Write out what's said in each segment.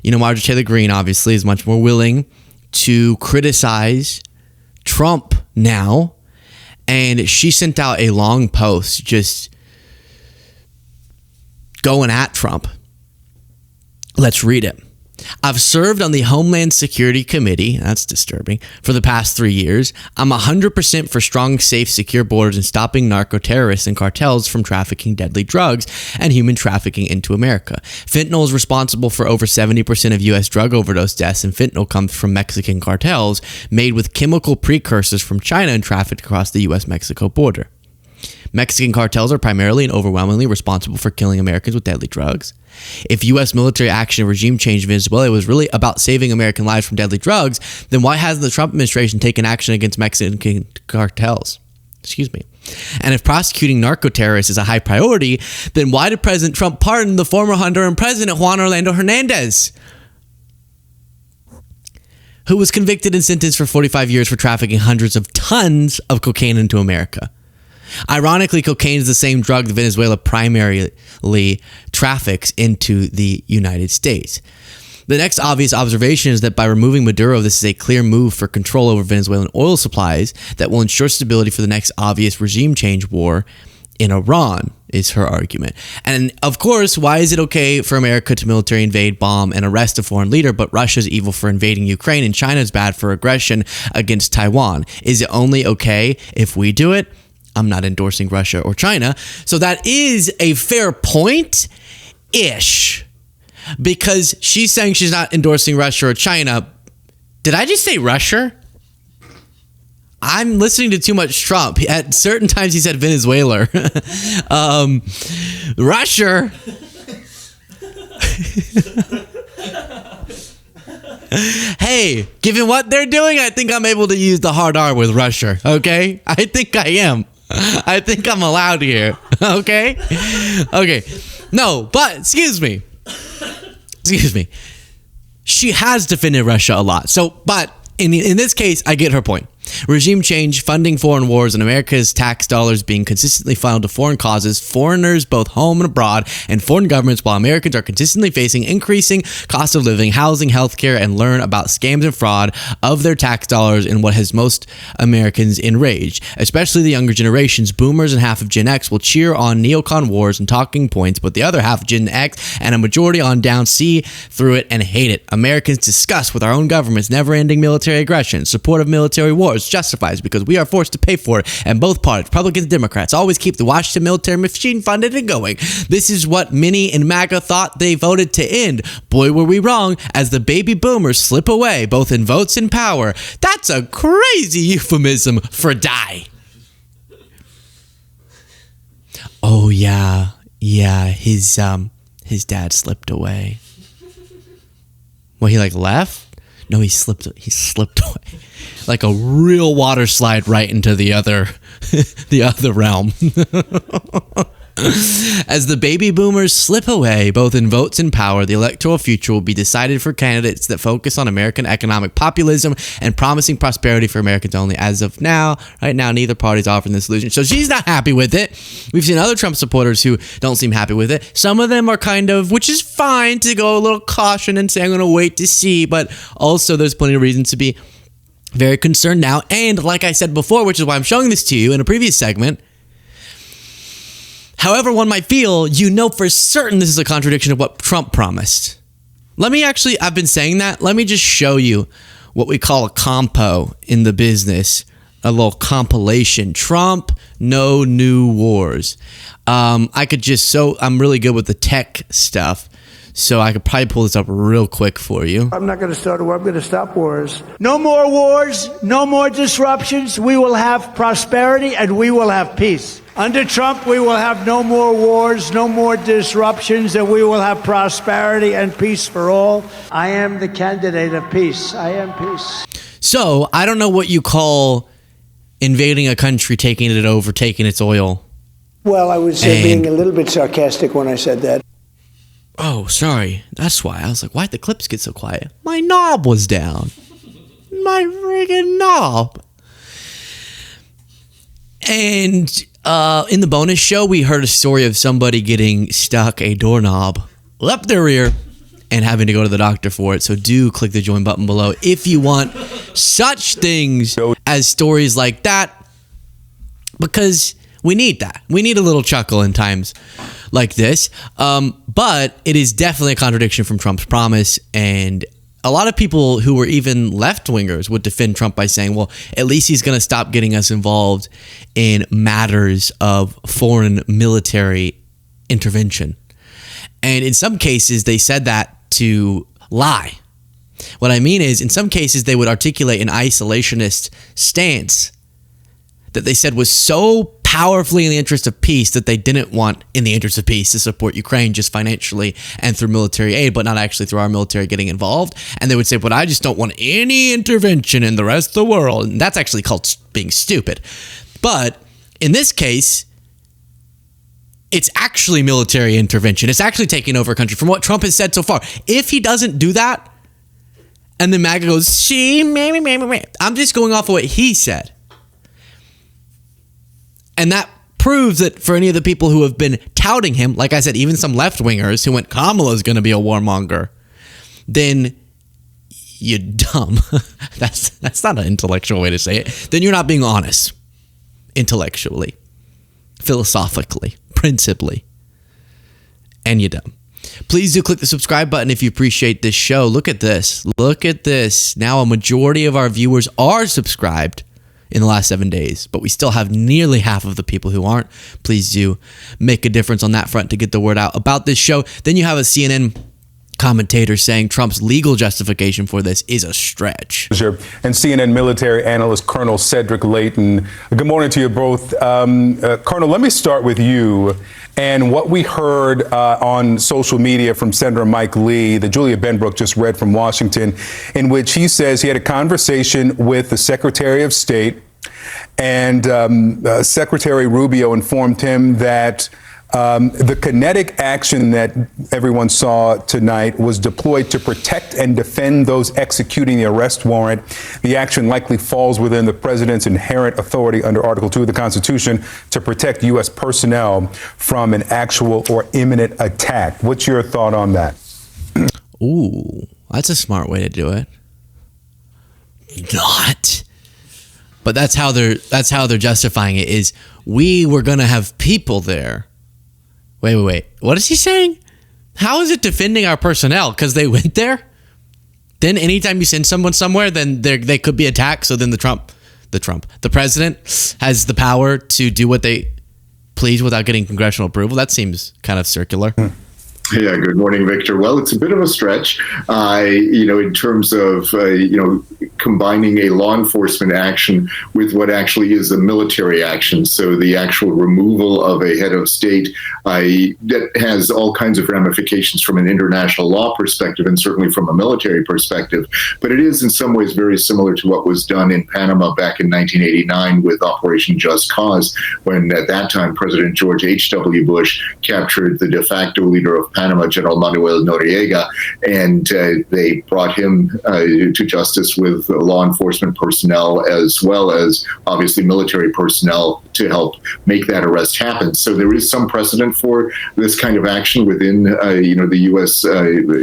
Marjorie Greene obviously is much more willing to criticize Trump now. And she sent out a long post just going at Trump. Let's read it. I've served on the Homeland Security Committee, that's disturbing, for the past 3 years. I'm 100% for strong, safe, secure borders and stopping narco-terrorists and cartels from trafficking deadly drugs and human trafficking into America. Fentanyl is responsible for over 70% of U.S. drug overdose deaths, and fentanyl comes from Mexican cartels made with chemical precursors from China and trafficked across the U.S.-Mexico border. Mexican cartels are primarily and overwhelmingly responsible for killing Americans with deadly drugs. If U.S. military action and regime change in Venezuela was really about saving American lives from deadly drugs, then why hasn't the Trump administration taken action against Mexican cartels? And if prosecuting narco-terrorists is a high priority, then why did President Trump pardon the former Honduran president Juan Orlando Hernandez, who was convicted and sentenced for 45 years for trafficking hundreds of tons of cocaine into America? Ironically, cocaine is the same drug that Venezuela primarily traffics into the United States. The next obvious observation is that by removing Maduro, this is a clear move for control over Venezuelan oil supplies that will ensure stability for the next obvious regime change war in Iran, is her argument. And of course, why is it okay for America to military invade, bomb, and arrest a foreign leader, but Russia's evil for invading Ukraine and China's bad for aggression against Taiwan? Is it only okay if we do it? I'm not endorsing Russia or China. So that is a fair point-ish, because she's saying she's not endorsing Russia or China. Did I just say Russia? I'm listening to too much Trump. At certain times he said Venezuela. Russia. Hey, given what they're doing, I think I'm able to use the hard R with Russia, okay? I think I am. I think I'm allowed here, okay? Okay. No, but, excuse me. She has defended Russia a lot. So, but in this case, I get her point. Regime change, funding foreign wars, and America's tax dollars being consistently funneled to foreign causes, foreigners both home and abroad, and foreign governments, while Americans are consistently facing increasing cost of living, housing, healthcare, and learn about scams and fraud of their tax dollars in what has most Americans enraged. Especially the younger generations, boomers and half of Gen X will cheer on neocon wars and talking points, but the other half of Gen X and a majority on down see through it and hate it. Americans disgust with our own government's never-ending military aggression, support of military wars, justifies because we are forced to pay for it, and both parties, Republicans and Democrats, always keep the Washington military machine funded and going. This is what many in MAGA thought they voted to end. Boy, were we wrong, as the baby boomers slip away, both in votes and power. That's a crazy euphemism for die. Oh yeah, his dad slipped away. Well, he left? No, he slipped away. Like a real water slide right into the other realm. As the baby boomers slip away, both in votes and power, the electoral future will be decided for candidates that focus on American economic populism and promising prosperity for Americans only. As of now, right now, neither party is offering this solution. So she's not happy with it. We've seen other Trump supporters who don't seem happy with it. Some of them are kind of, which is fine, to go a little caution and say, I'm going to wait to see. But also there's plenty of reasons to be very concerned now. And like I said before, which is why I'm showing this to you in a previous segment, however one might feel, you know for certain this is a contradiction of what Trump promised. I've been saying that. Let me just show you what we call a compo in the business, a little compilation. Trump, no new wars. I'm really good with the tech stuff, so I could probably pull this up real quick for you. I'm not going to start a war. I'm going to stop wars. No more wars, no more disruptions. We will have prosperity and we will have peace. Under Trump, we will have no more wars, no more disruptions, and we will have prosperity and peace for all. I am the candidate of peace. I am peace. So, I don't know what you call invading a country, taking it over, taking its oil. Well, I was being a little bit sarcastic when I said that. Oh, sorry. That's why. I was like, why'd the clips get so quiet? My knob was down. My friggin' knob. And in the bonus show, we heard a story of somebody getting stuck a doorknob up their rear and having to go to the doctor for it. So do click the join button below if you want such things as stories like that, because we need that. We need a little chuckle in times like this. But it is definitely a contradiction from Trump's promise, and a lot of people who were even left-wingers would defend Trump by saying, well, at least he's going to stop getting us involved in matters of foreign military intervention. And in some cases, they said that to lie. What I mean is, in some cases, they would articulate an isolationist stance that they said was so powerfully in the interest of peace that they didn't want, in the interest of peace, to support Ukraine just financially and through military aid, but not actually through our military getting involved. And they would say, but I just don't want any intervention in the rest of the world. And that's actually called being stupid. But in this case, it's actually military intervention. It's actually taking over a country from what Trump has said so far. If he doesn't do that, and then MAGA goes, see, I'm just going off of what he said. And that proves that for any of the people who have been touting him, like I said, even some left-wingers who went, Kamala's going to be a warmonger, then you're dumb. That's not an intellectual way to say it. Then you're not being honest intellectually, philosophically, principally, and you're dumb. Please do click the subscribe button if you appreciate this show. Look at this. Look at this. Now a majority of our viewers are subscribed in the last 7 days, but we still have nearly half of the people who aren't. Please do make a difference on that front to get the word out about this show. Then you have a CNN commentator saying Trump's legal justification for this is a stretch. And CNN military analyst Colonel Cedric Layton. Good morning to you both. Colonel, let me start with you and what we heard on social media from Senator Mike Lee that Julia Benbrook just read from Washington, in which he says he had a conversation with the Secretary of State, and Secretary Rubio informed him that the kinetic action that everyone saw tonight was deployed to protect and defend those executing the arrest warrant. The action likely falls within the president's inherent authority under Article 2 of the Constitution to protect U.S. personnel from an actual or imminent attack. What's your thought on that? Ooh, that's a smart way to do it. Not. But that's how they're justifying it, is we were going to have people there. Wait. What is he saying? How is it defending our personnel? Because they went there? Then anytime you send someone somewhere, then they could be attacked. So then the president has the power to do what they please without getting congressional approval. That seems kind of circular. Yeah, good morning, Victor. Well, it's a bit of a stretch, in terms of, combining a law enforcement action with what actually is a military action. So the actual removal of a head of state that has all kinds of ramifications from an international law perspective and certainly from a military perspective. But it is in some ways very similar to what was done in Panama back in 1989 with Operation Just Cause, when at that time President George H.W. Bush captured the de facto leader of Panama, General Manuel Noriega, and they brought him to justice with law enforcement personnel as well as obviously military personnel to help make that arrest happen. So there is some precedent for this kind of action within the U.S.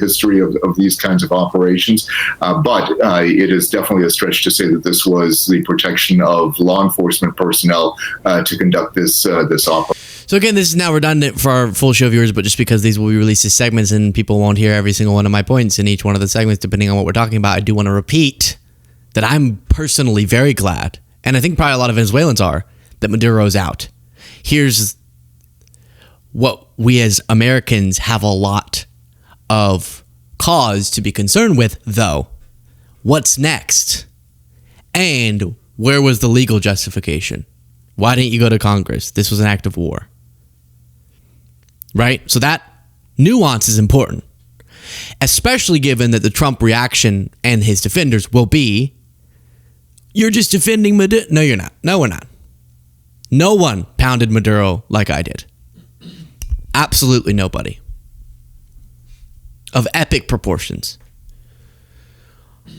History of these kinds of operations, but it is definitely a stretch to say that this was the protection of law enforcement personnel to conduct this operation. So again, this is now redundant for our full show viewers, but just because these will be released as segments and people won't hear every single one of my points in each one of the segments, depending on what we're talking about, I do want to repeat that I'm personally very glad, and I think probably a lot of Venezuelans are, that Maduro's out. Here's what we as Americans have a lot of cause to be concerned with, though. What's next? And where was the legal justification? Why didn't you go to Congress? This was an act of war. Right? So that nuance is important, especially given that the Trump reaction and his defenders will be, you're just defending Maduro. No, you're not. No, we're not. No one pounded Maduro like I did. Absolutely nobody. Of epic proportions.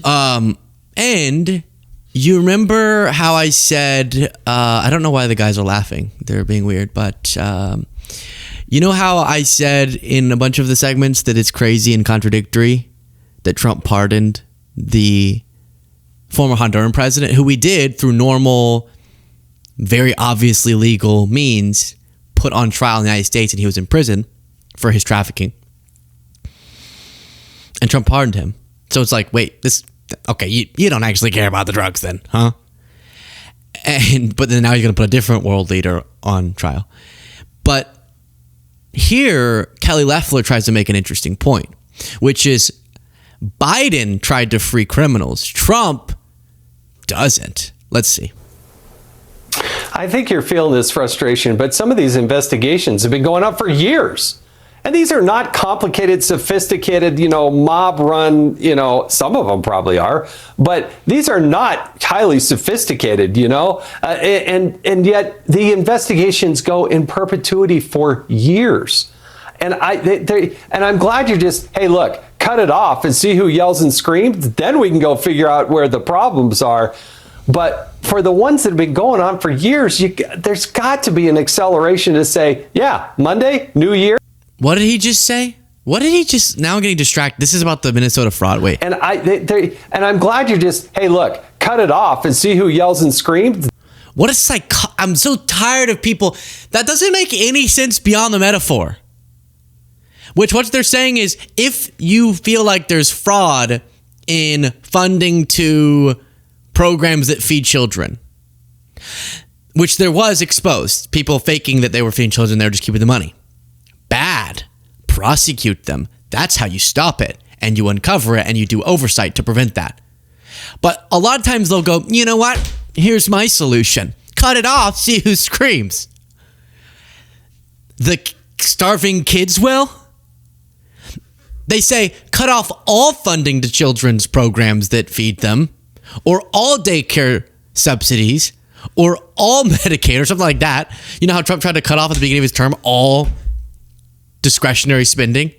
And you remember how I said, I don't know why the guys are laughing. They're being weird, but You know how I said in a bunch of the segments that it's crazy and contradictory that Trump pardoned the former Honduran president, who we did through normal, very obviously legal means, put on trial in the United States, and he was in prison for his trafficking. And Trump pardoned him. So it's like, wait, okay, you don't actually care about the drugs then, huh? But then now he's going to put a different world leader on trial. But here, Kelly Loeffler tries to make an interesting point, which is Biden tried to free criminals. Trump doesn't. Let's see. I think you're feeling this frustration, but some of these investigations have been going on for years. And these are not complicated, sophisticated, mob run, some of them probably are, but these are not highly sophisticated, and yet the investigations go in perpetuity for years. And I'm glad you're just, hey, look, cut it off and see who yells and screams. Then we can go figure out where the problems are. But for the ones that have been going on for years, there's got to be an acceleration to say, yeah, Monday, New Year. What did he just say? Now I'm getting distracted. This is about the Minnesota fraud. Wait. And I'm glad you're just, hey, look, cut it off and see who yells and screams. What a I'm so tired of people. That doesn't make any sense beyond the metaphor. Which what they're saying is, if you feel like there's fraud in funding to programs that feed children, which there was exposed, people faking that they were feeding children, they were just keeping the money. Bad. Prosecute them. That's how you stop it. And you uncover it and you do oversight to prevent that. But a lot of times they'll go, you know what? Here's my solution. Cut it off, see who screams. The starving kids will? They say, cut off all funding to children's programs that feed them, or all daycare subsidies, or all Medicaid, or something like that. You know how Trump tried to cut off at the beginning of his term all discretionary spending?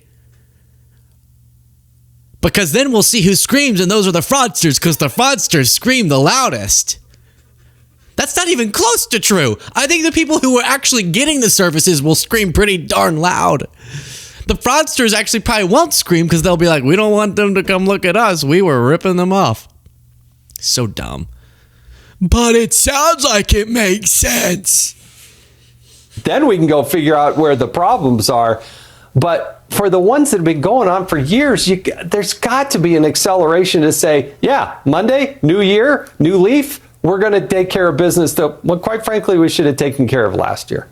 Because then we'll see who screams, and those are the fraudsters, because the fraudsters scream the loudest. That's not even close to true. I think the people who are actually getting the services will scream pretty darn loud. The fraudsters actually probably won't scream because they'll be like, we don't want them to come look at us. We were ripping them off. So dumb. But it sounds like it makes sense. Then we can go figure out where the problems are. But for the ones that have been going on for years, there's got to be an acceleration to say, yeah, Monday, new year, new leaf. We're going to take care of business that, well, quite frankly, we should have taken care of last year.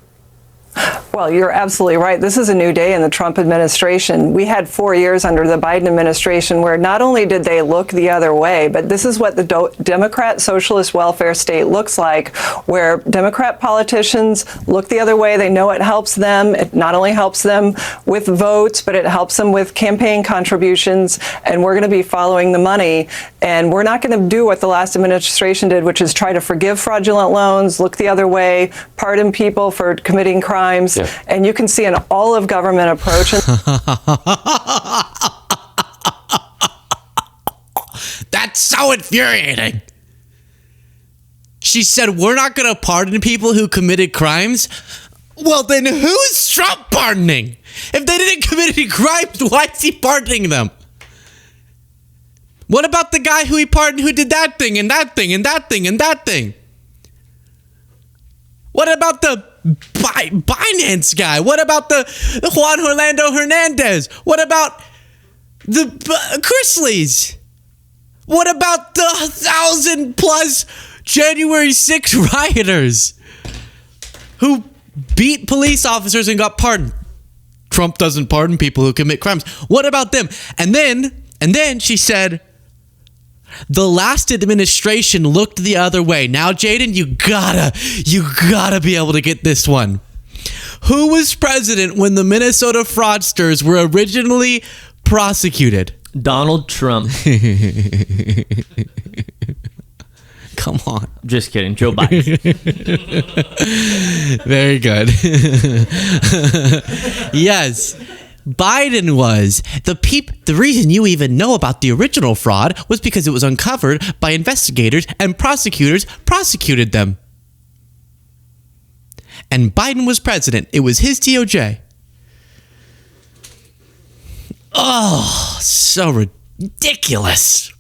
Well, you're absolutely right. This is a new day in the Trump administration. We had 4 years under the Biden administration where not only did they look the other way, but this is what the Democrat socialist welfare state looks like, where Democrat politicians look the other way. They know it helps them. It not only helps them with votes, but it helps them with campaign contributions. And we're going to be following the money. And we're not going to do what the last administration did, which is try to forgive fraudulent loans, look the other way, pardon people for committing crimes. Yeah. And you can see an all-of-government approach. That's so infuriating. She said, we're not going to pardon people who committed crimes. Well, then who's Trump pardoning? If they didn't commit any crimes, why is he pardoning them? What about the guy who he pardoned who did that thing and that thing and that thing and that thing? What about the Binance guy? What about the Juan Orlando Hernandez? What about the Chrisleys? What about the 1,000+ January 6 rioters who beat police officers and got pardoned? Trump doesn't pardon people who commit crimes. What about them? And then she said, the last administration looked the other way. Now, Jaden, you gotta be able to get this one. Who was president when the Minnesota fraudsters were originally prosecuted? Donald Trump. Come on. Just kidding. Joe Biden. Very good. Yes. Biden was. The reason you even know about the original fraud was because it was uncovered by investigators and prosecutors prosecuted them. And Biden was president. It was his DOJ. Oh, so ridiculous.